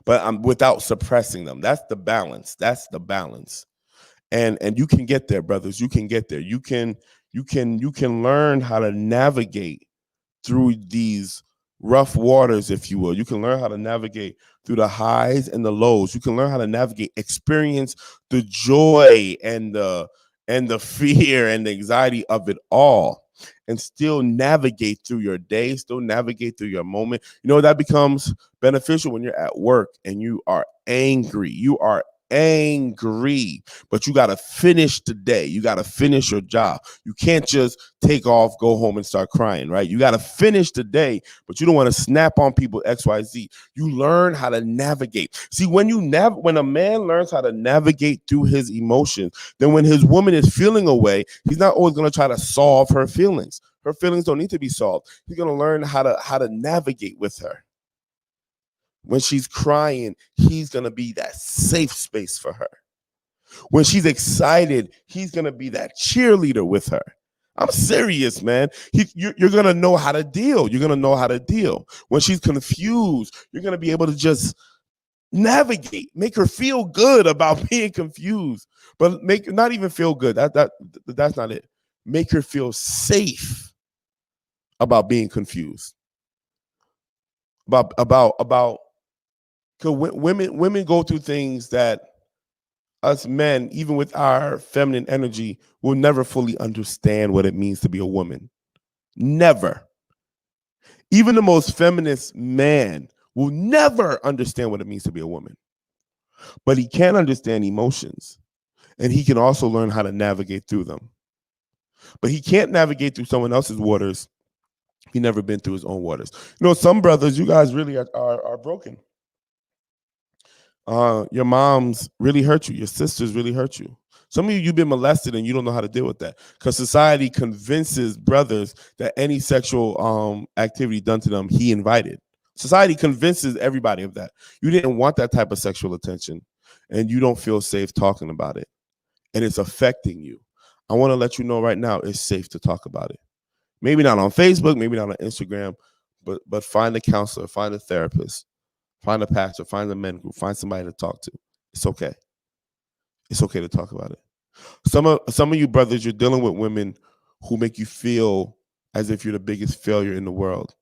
Speaker 1: but I'm without suppressing them. That's the balance. That's the balance. And you can get there, brothers. You can get there. You can learn how to navigate through these rough waters, if you will. You can learn how to navigate through the highs and the lows. You can learn how to navigate, experience the joy and the fear and the anxiety of it all, and still navigate through your day, still navigate through your moment. That becomes beneficial when you're at work and you are angry. You are angry, but you got to finish the day. You got to finish your job. You can't just take off, go home and start crying, right? You got to finish the day, but you don't want to snap on people, XYZ. You learn how to navigate. See, when a man learns how to navigate through his emotions, then when his woman is feeling away, he's not always going to try to solve her feelings. Her feelings don't need to be solved. He's going to learn how to navigate with her. When she's crying, he's going to be that safe space for her. When she's excited, he's going to be that cheerleader with her. I'm serious, man. You're going to know how to deal. You're going to know how to deal. When she's confused, you're going to be able to just navigate, make her feel good about being confused, but not even feel good. That's not it. Make her feel safe about being confused. About because women go through things that us men, even with our feminine energy, will never fully understand what it means to be a woman. Never. Even the most feminist man will never understand what it means to be a woman. But he can understand emotions, and he can also learn how to navigate through them. But he can't navigate through someone else's waters. He never been through his own waters. Some brothers, you guys really are broken. Your moms really hurt you. Your sisters really hurt you. Some of you've been molested and you don't know how to deal with that, because society convinces brothers that any sexual activity done to them, he invited. Society convinces everybody of that. You didn't want that type of sexual attention, and you don't feel safe talking about it, and it's affecting you. I want to let you know right now, it's safe to talk about it. Maybe not on Facebook, maybe not on Instagram, but find a counselor, find a therapist, find a pastor, find a men group, find somebody to talk to. It's okay. It's okay to talk about it. Some of you brothers, you're dealing with women who make you feel as if you're the biggest failure in the world.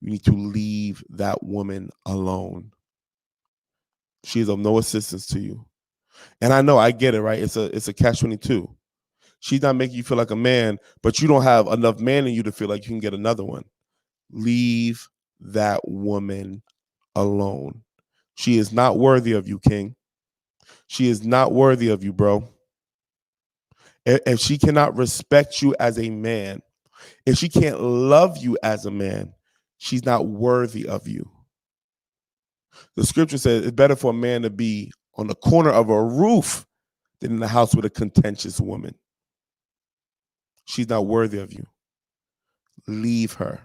Speaker 1: You need to leave that woman alone. She is of no assistance to you. And I know, I get it, right? It's a catch-22. She's not making you feel like a man, but you don't have enough man in you to feel like you can get another one. Leave that woman alone. She is not worthy of you, King. She is not worthy of you, bro. If she cannot respect you as a man, if she can't love you as a man, she's not worthy of you. The scripture says it's better for a man to be on the corner of a roof than in the house with a contentious woman. She's not worthy of you. Leave her.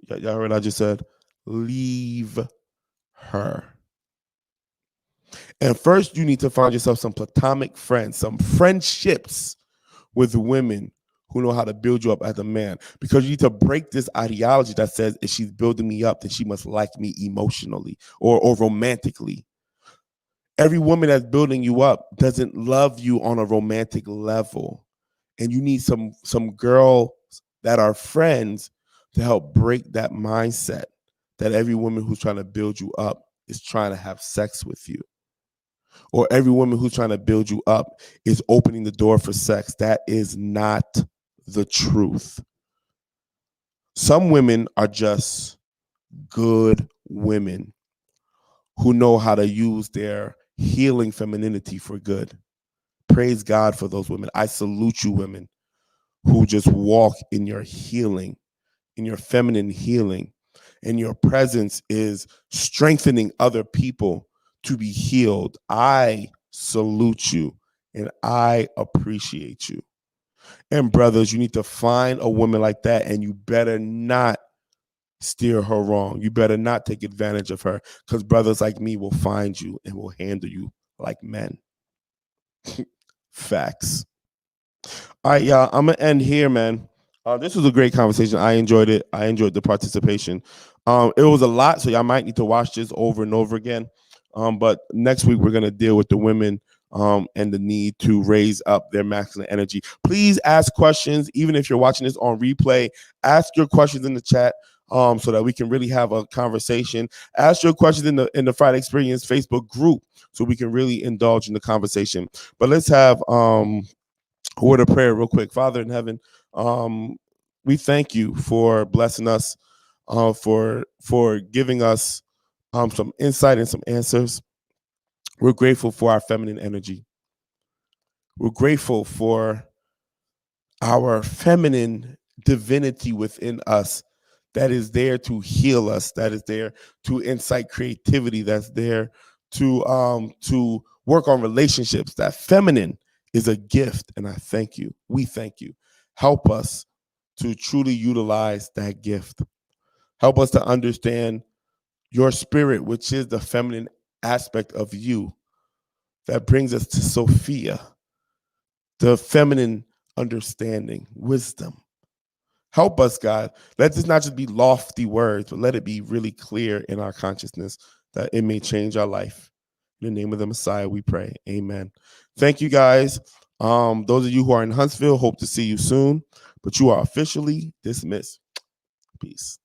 Speaker 1: Y'all heard what I just said? Leave her. And first, you need to find yourself some platonic friends, some friendships with women who know how to build you up as a man. Because you need to break this ideology that says if she's building me up, then she must like me emotionally or romantically. Every woman that's building you up doesn't love you on a romantic level. And you need some girls that are friends to help break that mindset that every woman who's trying to build you up is trying to have sex with you. Or every woman who's trying to build you up is opening the door for sex. That is not the truth. Some women are just good women who know how to use their healing femininity for good. Praise God for those women. I salute you, women who just walk in your healing, in your feminine healing, and your presence is strengthening other people to be healed. I salute you and I appreciate you. And brothers, you need to find a woman like that, and you better not steer her wrong. You better not take advantage of her, because brothers like me will find you and will handle you like men. Facts. All right, y'all. I'm gonna end here, man. This was a great conversation. I enjoyed it. I enjoyed the participation. It was a lot, so y'all might need to watch this over and over again. But next week we're gonna deal with the women and the need to raise up their masculine energy. Please ask questions, even if you're watching this on replay. Ask your questions in the chat so that we can really have a conversation. Ask your questions in the Friday Experience Facebook group so we can really indulge in the conversation. But let's have a word of prayer real quick. Father in heaven, we thank you for blessing us, for giving us some insight and some answers. We're grateful for our feminine energy. We're grateful for our feminine divinity within us that is there to heal us, that is there to incite creativity, that's there to work on relationships. That feminine is a gift, and I thank you. We thank you. Help us to truly utilize that gift. Help us to understand your spirit, which is the feminine aspect of you that brings us to Sophia, the feminine understanding, wisdom. Help us, God. Let this not just be lofty words, but let it be really clear in our consciousness that it may change our life. In the name of the Messiah, we pray. Amen. Thank you, guys. Those of you who are in Huntsville, hope to see you soon, but you are officially dismissed. Peace.